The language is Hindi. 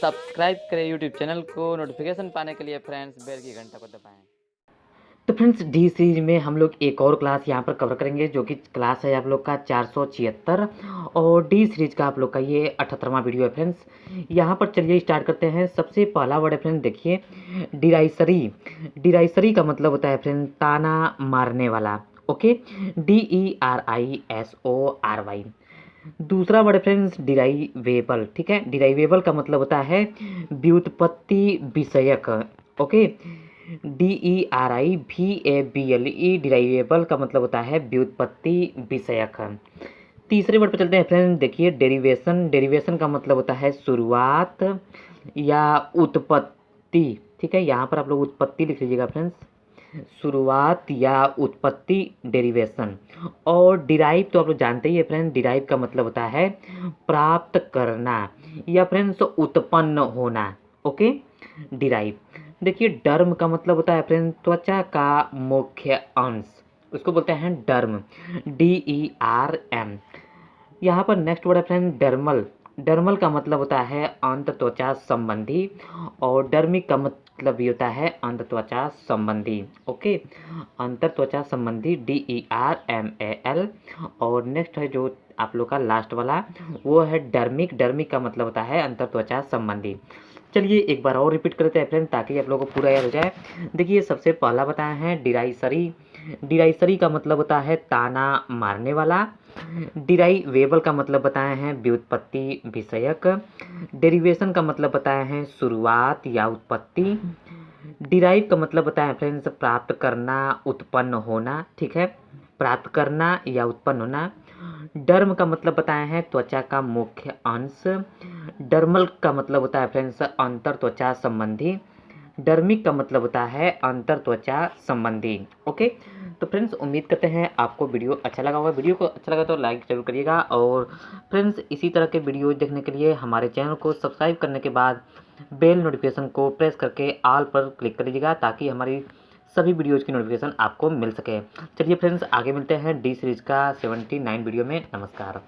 सब्सक्राइब करें यूट्यूब चैनल को। नोटिफिकेशन पाने के लिए फ्रेंड्स बेल की घंटा को दबाएं। तो फ्रेंड्स डी सीरीज में हम लोग एक और क्लास यहाँ पर कवर करेंगे, जो कि क्लास है आप लोग का 476 और डी सीरीज का आप लोग का ये 78वां वीडियो है फ्रेंड्स। यहाँ पर चलिए स्टार्ट करते हैं। सबसे पहला वर्ड है फ्रेंड्स, देखिए डिराइसरी। डिराइसरी का मतलब होता है फ्रेंड्स ताना मारने वाला। Okay, DERISORY। दूसरा वर्ड है फ्रेंड्स डिराइवेबल। ठीक है, डिराइवेबल का मतलब होता है व्युत्पत्ति विषयक। ओके, DERIVABLE डिराइवेबल का मतलब होता है व्युत्पत्ति विषयक। तीसरे वर्ड पर चलते हैं फ्रेंड्स, देखिए डेरिवेशन। डेरिवेशन का मतलब होता है शुरुआत या उत्पत्ति। ठीक है, यहाँ पर आप लोग उत्पत्ति लिख लीजिएगा फ्रेंड्स, शुरुआत या उत्पत्ति, डेरिवेशन। और डिराइव तो आप लोग जानते ही है फ्रेंड्स, डिराइव का मतलब होता है प्राप्त करना या फ्रेंड्स उत्पन्न होना। Okay, derive. देखिए डर्म का मतलब होता है फ्रेंड्स त्वचा का मुख्य अंश, उसको बोलते हैं डर्म, DERM। यहाँ पर नेक्स्ट वर्ड है फ्रेंड डर्मल। डर्मल का मतलब होता है अंत त्वचा संबंधी और डर्मिक का मतलब भी होता है अंत त्वचा संबंधी। ओके, अंतर त्वचा संबंधी DERMAL। और नेक्स्ट है जो आप लोग का लास्ट वाला, वो है डर्मिक। डर्मिक का मतलब होता है अंतर त्वचा संबंधी। चलिए एक बार और रिपीट करते हैं फ्रेंड, ताकि आप लोगों को पूरा याद हो जाए। देखिए सबसे पहला बताया है डिराइसरी। डिराइसरी का मतलब होता है ताना मारने वाला। डिराइवेबल का मतलब बताए हैं व्युत्पत्ति विषयक। डेरिवेशन का मतलब बताए हैं शुरुआत या उत्पत्ति। डिराइव का मतलब बताया है फ्रेंड्स प्राप्त करना, उत्पन्न होना। ठीक है, प्राप्त करना या उत्पन्न होना। डर्म का मतलब बताए हैं त्वचा का मुख्य अंश। डर्मल का मतलब होता है फ्रेंड्स अंतर त्वचा संबंधी। डर्मिक का मतलब होता है अंतर त्वचा संबंधी। ओके, तो फ्रेंड्स उम्मीद करते हैं आपको वीडियो अच्छा लगा होगा। वीडियो को अच्छा लगा तो लाइक जरूर करिएगा, और फ्रेंड्स इसी तरह के वीडियो देखने के लिए हमारे चैनल को सब्सक्राइब करने के बाद बेल नोटिफिकेशन को प्रेस करके ऑल पर क्लिक कर लीजिएगा, ताकि हमारी सभी वीडियोज़ की नोटिफिकेशन आपको मिल सके। चलिए फ्रेंड्स आगे मिलते हैं डी सीरीज़ का 79 वीडियो में। नमस्कार।